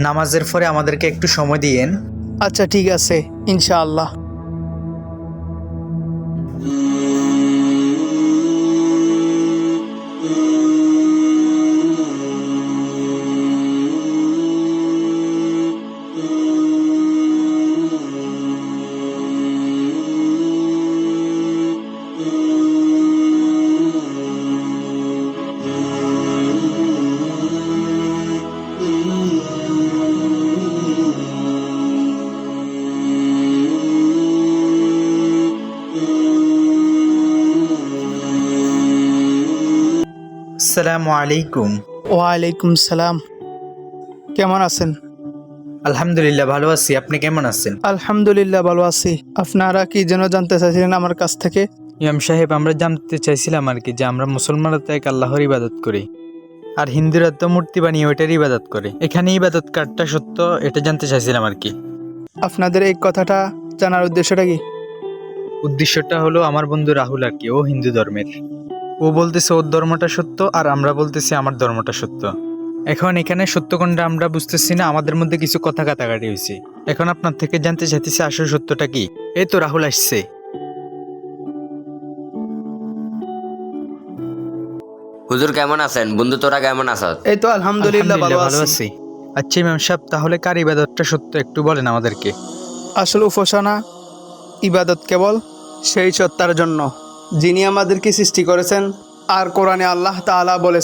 নামাজের পরে আমাদেরকে একটু সময় দিয়েন। আচ্ছা ঠিক আছে, ইনশাআল্লাহ। আসসালামু আলাইকুম। ওয়ালাইকুম সালাম। কেমন আছেন? আলহামদুলিল্লাহ ভালো আছি, আপনি কেমন আছেন? আলহামদুলিল্লাহ ভালো আছি। আপনারা কি যেন জানতে চাইছিলেন আমার কাছ থেকে? ইমাম সাহেব, আমরা জানতে চাইছিলাম আর কি যে আমরা মুসলমানরা তো এক আল্লাহর ইবাদত করি, আর হিন্দুরা তো মূর্তি বানিয়ে ওইটার ইবাদত করে। এখানে ইবাদত কারটা সত্য এটা জানতে চাইছিলাম আর কি। আপনাদের এই কথাটা জানার উদ্দেশ্যটা কি? উদ্দেশ্যটা হলো আমার বন্ধু রাহুল আর কি, ও হিন্দু ধর্মের। ও বলতেছে ওর ধর্মটা সত্য, আর আমরা বলতেছি আমার ধর্মটা সত্য। এখন এখানে সত্য কোনটা আমরা বুঝতেছি না, আমাদের মধ্যে কিছু কথা কাটাকাটি হয়েছে। এখন আপনার থেকে জানতে চাইতেছি আসল সত্যটা কি। এই তো রাহুল আসছে। হুজুর কেমন আছেন? বন্ধু তোরা কেমন আছত? এই তো আলহামদুলিল্লাহ ভালো ভালো আছি। আছি। আচ্ছা ইমাম সাহেব, তাহলে কার ইবাদতটা সত্য একটু বলেন আমাদেরকে। আসল উপাসনা ইবাদত কেবল সেই সত্তার জন্য যিনি আমাদেরকে সৃষ্টি করেছেন। আর কোরআনে আল্লাহ তাআলা বলেছেন,